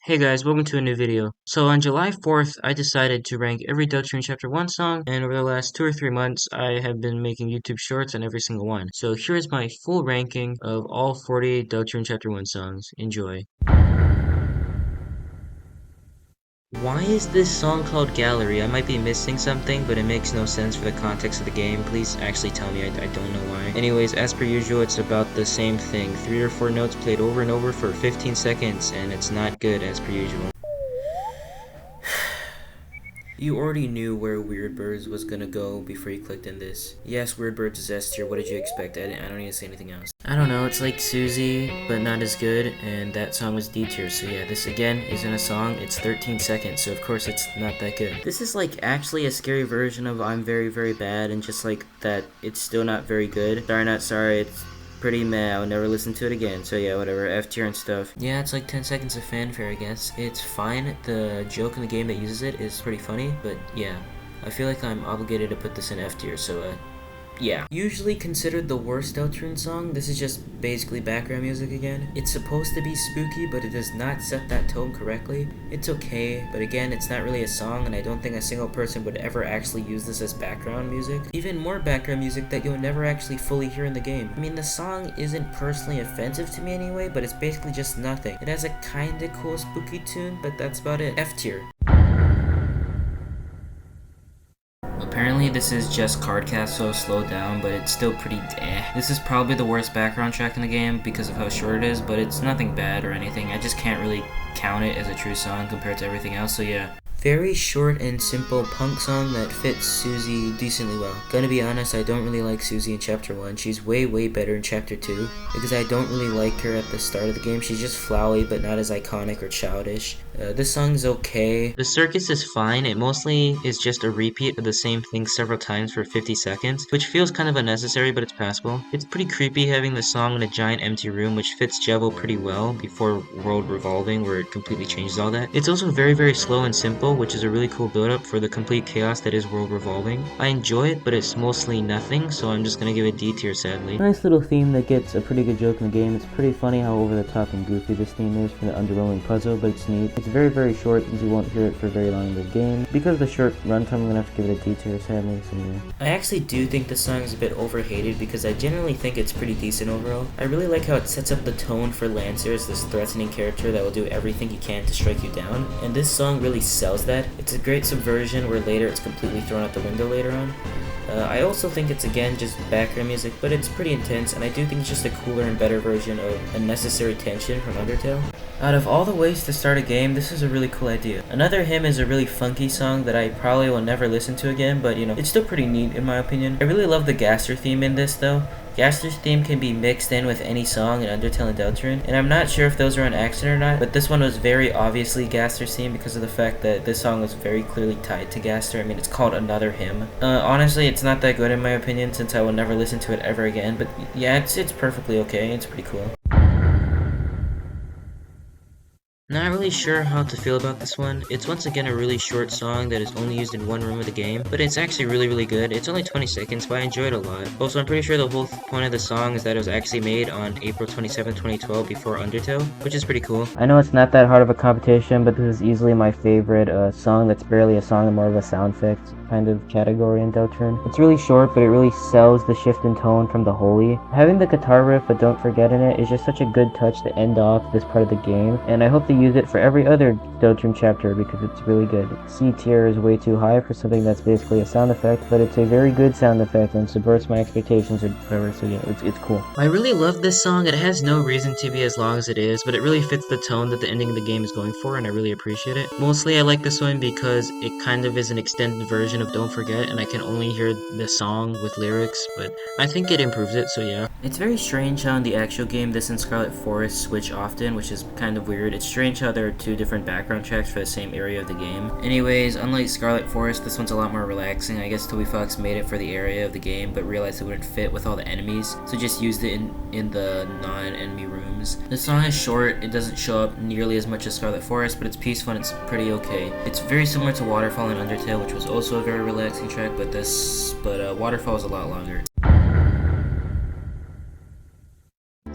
Hey guys, welcome to a new video. So on July 4th, I decided to rank every deltarune Chapter 1 song, and over the last 2 or 3 months, I have been making YouTube shorts on every single one. So here's my full ranking of all 48 deltarune Chapter 1 songs. Enjoy. Why is this song called Gallery? I might be missing something, but it makes no sense for the context of the game. Please actually tell me, I don't know why. Anyways, as per usual, it's about the same thing. 3 or 4 notes played over and over for 15 seconds, and it's not good as per usual. You already knew where Weird Birds was gonna go before you clicked in this. Yes, Weird Birds is S tier. What did you expect? I don't need to say anything else. I don't know, it's like Susie, but not as good, and that song was D tier, so yeah, this again isn't a song, it's 13 seconds, so of course it's not that good. This is like actually a scary version of I'm Very Very Bad, and just like that, it's still not very good. Sorry, not sorry, it's pretty meh. I'll never listen to it again, so yeah, whatever, F tier and stuff. Yeah, it's like 10 seconds of fanfare, I guess. It's fine. The joke in the game that uses it is pretty funny, but yeah, I feel like I'm obligated to put this in F tier, so yeah. Usually considered the worst deltarune song, this is just basically background music again. It's supposed to be spooky, but it does not set that tone correctly. It's okay, but again, it's not really a song, and I don't think a single person would ever actually use this as background music. Even more background music that you'll never actually fully hear in the game. I mean, the song isn't personally offensive to me anyway, but it's basically just nothing. It has a kinda cool spooky tune, but that's about it. F tier. Apparently this is just Cardcast, so slowed down, but it's still pretty eh. This is probably the worst background track in the game because of how short it is, but it's nothing bad or anything. I just can't really count it as a true song compared to everything else, so yeah. Very short and simple punk song that fits Susie decently well. Gonna be honest, I don't really like Susie in Chapter 1. She's way better in Chapter 2, because I don't really like her at the start of the game. She's just flowy, but not as iconic or childish. This song's okay. The circus is fine. It mostly is just a repeat of the same thing several times for 50 seconds, which feels kind of unnecessary, but it's passable. It's pretty creepy having the song in a giant empty room, which fits Jevel pretty well before World Revolving, where it completely changes all that. It's also very slow and simple, which is a really cool build-up for the complete chaos that is World Revolving. I enjoy it, but it's mostly nothing, so I'm just gonna give it D tier, sadly. Nice little theme that gets a pretty good joke in the game. It's pretty funny how over the top and goofy this theme is for the underwhelming puzzle, but it's neat. It's very short, since you won't hear it for very long in the game. Because of the short runtime, I'm gonna have to give it a D tier, sadly, so yeah. I actually do think the song is a bit overhated, because I generally think it's pretty decent overall. I really like how it sets up the tone for Lancer as this threatening character that will do everything he can to strike you down, and this song really sells that. It's a great subversion where later it's completely thrown out the window later on. I also think it's again just background music, but it's pretty intense, and I do think it's just a cooler and better version of Unnecessary Tension from Undertale. Out of all the ways to start a game, this is a really cool idea. Another hymn is a really funky song that I probably will never listen to again, but you know, it's still pretty neat in my opinion. I really love the Gaster theme in this though. Gaster's theme can be mixed in with any song in Undertale and Deltarune, and I'm not sure if those are an accident or not, but this one was very obviously Gaster's theme because of the fact that this song was very clearly tied to Gaster. I mean, it's called Another Hymn. Honestly, it's not that good in my opinion, since I will never listen to it ever again, but yeah, it's perfectly okay. It's pretty cool. Not really sure how to feel about this one. It's once again a really short song that is only used in one room of the game, but it's actually really good. It's only 20 seconds, but I enjoy it a lot. Also, I'm pretty sure the whole point of the song is that it was actually made on April 27, 2012 before Undertale, which is pretty cool. I know it's not that hard of a competition, but this is easily my favorite song that's barely a song and more of a sound effect kind of category in Deltarune. It's really short, but it really sells the shift in tone from the Holy. Having the guitar riff but don't forget in it is just such a good touch to end off this part of the game, and I hope they use it for every other Deltarune chapter because it's really good. C tier is way too high for something that's basically a sound effect, but it's a very good sound effect and subverts my expectations or whatever, so yeah, it's cool. I really love this song. It has no reason to be as long as it is, but it really fits the tone that the ending of the game is going for, and I really appreciate it. Mostly I like this one because it kind of is an extended version of Don't Forget, and I can only hear the song with lyrics, but I think it improves it, so yeah. It's very strange how in the actual game this and Scarlet Forest switch often, which is kind of weird. It's strange how there are two different background tracks for the same area of the game. Anyways, unlike Scarlet Forest, this one's a lot more relaxing. I guess Toby Fox made it for the area of the game, but realized it wouldn't fit with all the enemies, so just used it in the non-enemy rooms. The song is short, it doesn't show up nearly as much as Scarlet Forest, but it's peaceful and it's pretty okay. It's very similar to Waterfall and Undertale, which was also a very relaxing track, but Waterfall is a lot longer.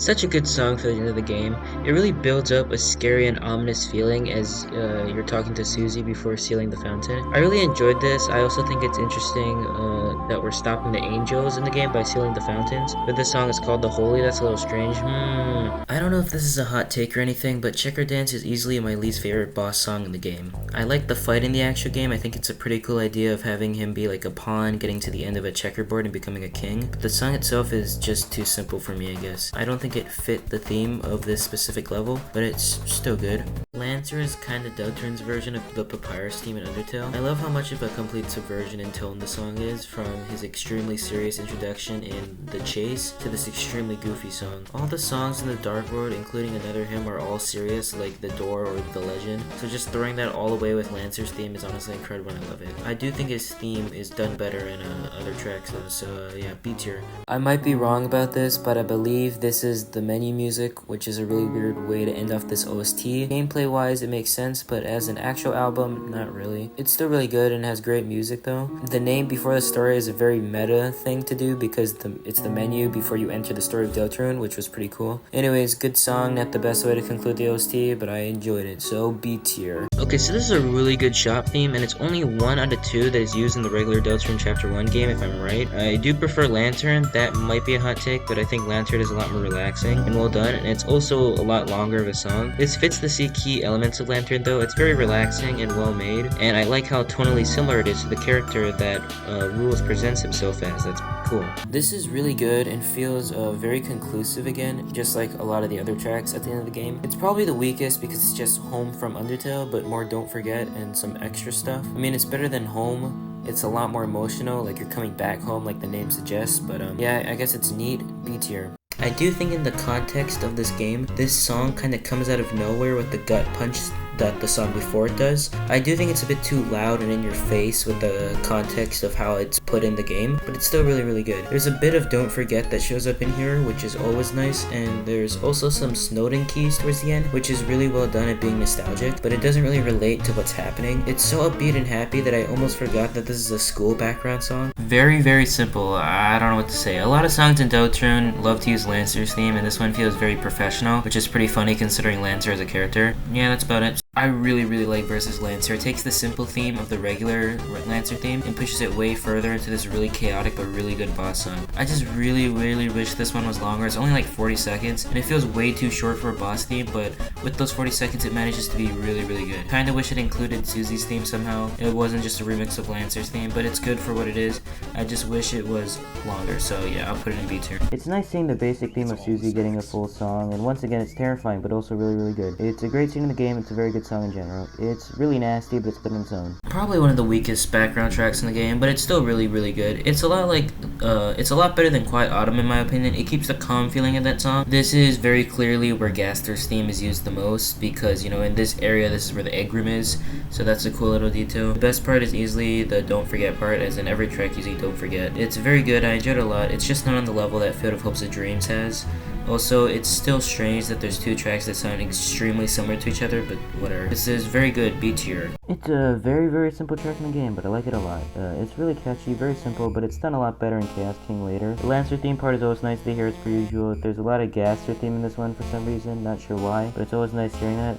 Such a good song for the end of the game. It really builds up a scary and ominous feeling as you're talking to Susie before sealing the fountain. I really enjoyed this. I also think it's interesting that we're stopping the angels in the game by sealing the fountains. But this song is called The Holy. That's a little strange. I don't know if this is a hot take or anything, but Checker Dance is easily my least favorite boss song in the game. I like the fight in the actual game. I think it's a pretty cool idea of having him be like a pawn, getting to the end of a checkerboard and becoming a king. But the song itself is just too simple for me, I guess. I don't think it fit the theme of this specific level, but it's still good. Lancer is kinda Deltarune's version of the Papyrus theme in Undertale. I love how much of a complete subversion in tone the song is, from his extremely serious introduction in The Chase to this extremely goofy song. All the songs in the Dark World, including another hymn, are all serious, like The Door or The Legend, so just throwing that all away with Lancer's theme is honestly incredible and I love it. I do think his theme is done better in other tracks though, so yeah, B tier. I might be wrong about this, but I believe this is the menu music, which is a really weird way to end off this OST. Gameplay wise it makes sense, but as an actual album, not really. It's still really good and has great music though. The name before the story is a very meta thing to do because it's the menu before you enter the story of Deltarune, which was pretty cool. Anyways, good song, not the best way to conclude the OST, but I enjoyed it, so B tier. Okay, so this is a really good shop theme, and it's only 1 out of 2 that is used in the regular Deltarune Chapter 1 game, if I'm right. I do prefer Lantern. That might be a hot take, but I think Lantern is a lot more relaxing and well done, and it's also a lot longer of a song. This fits the key elements of Lantern though. It's very relaxing and well made, and I like how tonally similar it is to the character that Rules presents himself as. That's cool. This is really good and feels very conclusive again, just like a lot of the other tracks at the end of the game. It's probably the weakest because it's just Home from Undertale, but more Don't Forget and some extra stuff. I mean, it's better than Home. It's a lot more emotional, like you're coming back home like the name suggests, but yeah, I guess it's neat. B tier. I do think in the context of this game, this song kind of comes out of nowhere with the gut punch that the song before it does. I do think it's a bit too loud and in your face with the context of how it's put in the game, but it's still really, really good. There's a bit of Don't Forget that shows up in here, which is always nice, and there's also some Snowden keys towards the end, which is really well done at being nostalgic, but it doesn't really relate to what's happening. It's so upbeat and happy that I almost forgot that this is a school background song. Very, very simple. I don't know what to say. A lot of songs in Deltarune love to use Lancer's theme, and this one feels very professional, which is pretty funny considering Lancer as a character. Yeah, that's about it. I really, really like Versus Lancer. It takes the simple theme of the regular Lancer theme and pushes it way further into this really chaotic but really good boss song. I just really, really wish this one was longer. It's only like 40 seconds, and it feels way too short for a boss theme, but with those 40 seconds it manages to be really, really good. Kinda wish it included Susie's theme somehow. It wasn't just a remix of Lancer's theme, but it's good for what it is. I just wish it was longer, so yeah, I'll put it in B tier. It's nice seeing the basic theme of Susie getting a full song, and once again it's terrifying, but also really, really good. It's a great scene in the game. It's a very good song in general. It's really nasty, but it's good in its own. Probably one of the weakest background tracks in the game, but it's still really, really good. It's a lot like, it's a lot better than Quiet Autumn in my opinion. It keeps the calm feeling of that song. This is very clearly where Gaster's theme is used the most because, you know, in this area, this is where the egg room is, so that's a cool little detail. The best part is easily the Don't Forget part, as in every track using Don't Forget. It's very good. I enjoyed it a lot. It's just not on the level that Field of Hopes and Dreams has. Also, it's still strange that there's 2 tracks that sound extremely similar to each other, but whatever. This is very good, B tier. It's a very, very simple track in the game, but I like it a lot. It's really catchy, very simple, but it's done a lot better in Chaos King later. The Lancer theme part is always nice to hear, it's per usual. There's a lot of Gaster theme in this one for some reason, not sure why, but it's always nice hearing that.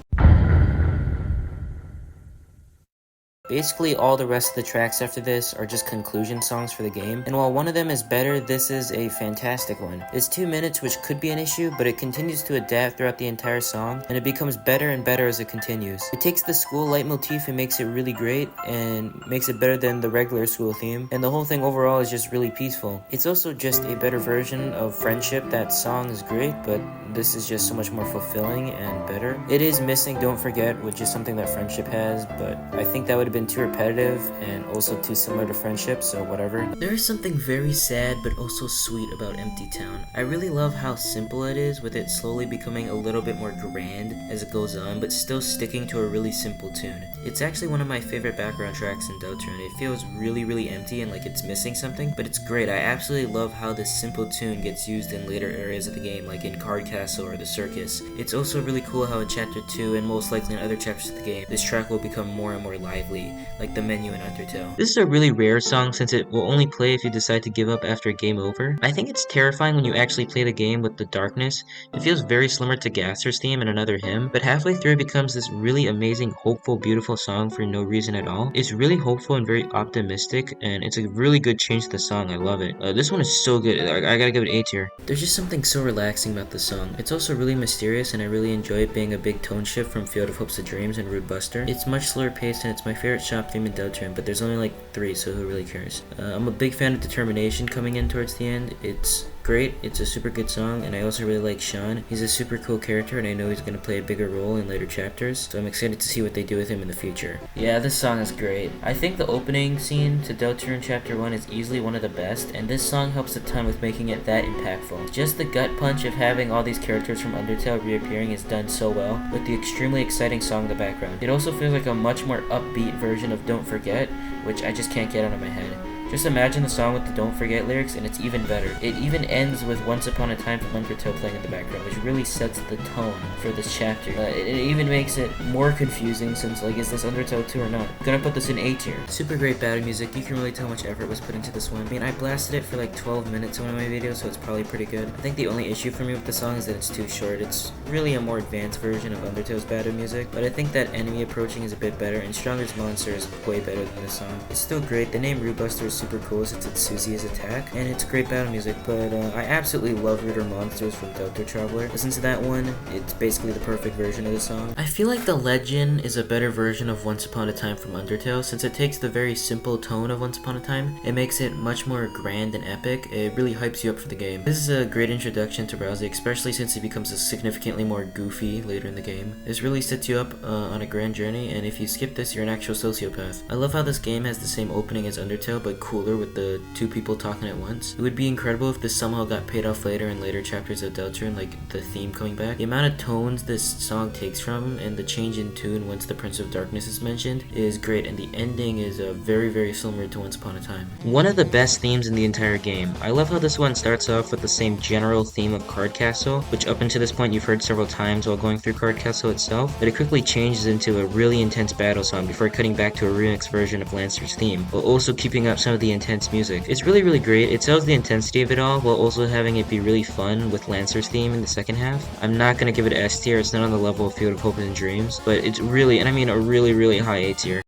Basically, all the rest of the tracks after this are just conclusion songs for the game, and while one of them is better, this is a fantastic one. It's 2 minutes, which could be an issue, but it continues to adapt throughout the entire song, and it becomes better and better as it continues. It takes the school leitmotif and makes it really great, and makes it better than the regular school theme, and the whole thing overall is just really peaceful. It's also just a better version of Friendship. That song is great, but this is just so much more fulfilling and better. It is missing Don't Forget, which is something that Friendship has, but I think that would have been too repetitive and also too similar to Friendship, so whatever. There is something very sad but also sweet about Empty Town. I really love how simple it is, with it slowly becoming a little bit more grand as it goes on, but still sticking to a really simple tune. It's actually one of my favorite background tracks in Deltarune. It feels really, really empty and like it's missing something, but it's great. I absolutely love how this simple tune gets used in later areas of the game, like in Card Castle or the Circus. It's also really cool how in Chapter 2, and most likely in other chapters of the game, this track will become more and more lively lobby, like the menu in Undertale. This is a really rare song since it will only play if you decide to give up after game over. I think it's terrifying when you actually play the game with the darkness. It feels very similar to Gasser's theme and another hymn, but halfway through it becomes this really amazing, hopeful, beautiful song for no reason at all. It's really hopeful and very optimistic, and it's a really good change to the song. I love it. This one is so good. I gotta give it A tier. There's just something so relaxing about the song. It's also really mysterious, and I really enjoy it being a big tone shift from Field of Hopes to Dreams and Rude Buster. It's much slower paced, and it's my favorite shop theme in deltarune, but there's only like 3, so who really cares? I'm a big fan of Determination coming in towards the end. It's great, it's a super good song, and I also really like Sean. He's a super cool character, and I know he's going to play a bigger role in later chapters, so I'm excited to see what they do with him in the future. Yeah, this song is great. I think the opening scene to Deltarune Chapter 1 is easily one of the best, and this song helps a ton with making it that impactful. Just the gut punch of having all these characters from Undertale reappearing is done so well, with the extremely exciting song in the background. It also feels like a much more upbeat version of Don't Forget, which I just can't get out of my head. Just imagine the song with the Don't Forget lyrics, and it's even better. It even ends with Once Upon a Time from Undertale playing in the background, which really sets the tone for this chapter. It even makes it more confusing since, like, is this Undertale 2 or not? I'm gonna put this in A tier. Super great battle music. You can really tell how much effort was put into this one. I mean, I blasted it for like 12 minutes in one of my videos, so it's probably pretty good. I think the only issue for me with the song is that it's too short. It's really a more advanced version of Undertale's battle music, but I think that enemy approaching is a bit better, and Stronger's monster is way better than this song. It's still great. The name Rude Buster is super cool since it's Susie's attack, and it's great battle music, but I absolutely love Ritter Monsters from Delta Traveler. Listen to that one, it's basically the perfect version of the song. I feel like the Legend is a better version of Once Upon a Time from Undertale, since it takes the very simple tone of Once Upon a Time. It makes it much more grand and epic. It really hypes you up for the game. This is a great introduction to Ralsei, especially since he becomes significantly more goofy later in the game. This really sets you up on a grand journey, and if you skip this, you're an actual sociopath. I love how this game has the same opening as Undertale, but cooler with the 2 people talking at once. It would be incredible if this somehow got paid off later in later chapters of Deltarune, like the theme coming back. The amount of tones this song takes from, and the change in tune once the Prince of Darkness is mentioned, is great, and the ending is very, very similar to Once Upon a Time. One of the best themes in the entire game. I love how this one starts off with the same general theme of Card Castle, which up until this point you've heard several times while going through Card Castle itself, but it quickly changes into a really intense battle song before cutting back to a remix version of Lancer's theme, while also keeping up some of the intense music. It's really great. It sells the intensity of it all while also having it be really fun with Lancer's theme in the second half. I'm not gonna give it an S tier, it's not on the level of Field of Hope and Dreams, but it's really, and I mean a really high A tier.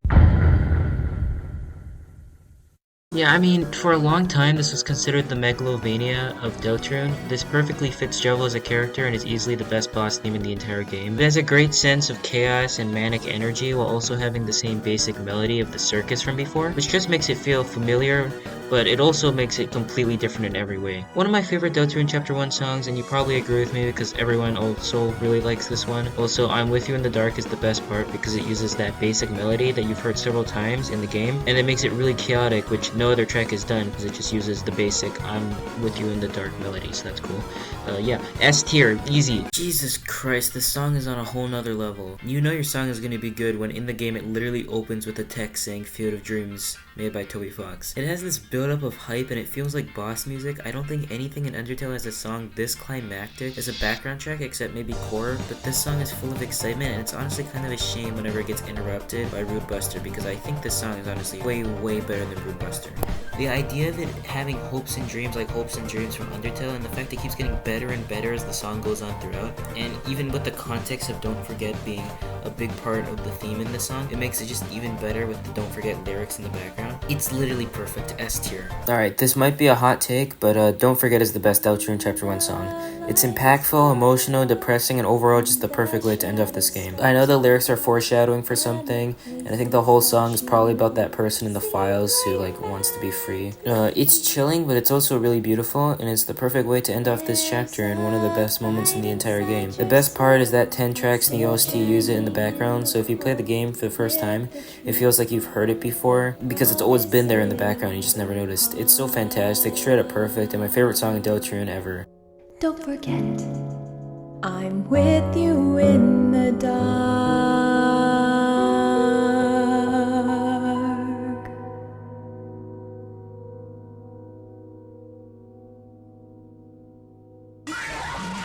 Yeah, I mean, for a long time this was considered the Megalovania of Deltarune. This perfectly fits Jovel as a character and is easily the best boss theme in the entire game. It has a great sense of chaos and manic energy while also having the same basic melody of the circus from before, which just makes it feel familiar, but it also makes it completely different in every way. One of my favorite Deltarune Chapter 1 songs, and you probably agree with me because everyone also really likes this one. Also, I'm With You in the Dark is the best part because it uses that basic melody that you've heard several times in the game, and it makes it really chaotic, which no other track has done because it just uses the basic I'm With You in the Dark melody, so that's cool. Yeah, S tier, easy. Jesus Christ, this song is on a whole nother level. You know your song is gonna be good when in the game it literally opens with a text saying Field of Dreams, made by Toby Fox. It has this build-up of hype and it feels like boss music. I don't think anything in Undertale has a song this climactic as a background track except maybe Core, but this song is full of excitement and it's honestly kind of a shame whenever it gets interrupted by Rude Buster because I think this song is honestly way better than Rude Buster. The idea of it having hopes and dreams like hopes and dreams from Undertale, and the fact it keeps getting better and better as the song goes on throughout, and even with the context of Don't Forget being a big part of the theme in the song, it makes it just even better with the Don't Forget lyrics in the background. It's literally perfect, S tier. Alright, this might be a hot take, but Don't Forget is the best Deltarune Chapter 1 song. It's impactful, emotional, depressing, and overall just the perfect way to end off this game. I know the lyrics are foreshadowing for something, and I think the whole song is probably about that person in the files who like wants to be free. It's chilling, but it's also really beautiful, and it's the perfect way to end off this chapter and one of the best moments in the entire game. The best part is that 10 tracks in the OST use it in the background, so if you play the game for the first time, it feels like you've heard it before, because it's always been there in the background, you just never noticed. It's so fantastic, straight up perfect, and my favorite song in Deltarune ever. Don't forget, I'm with you in the dark.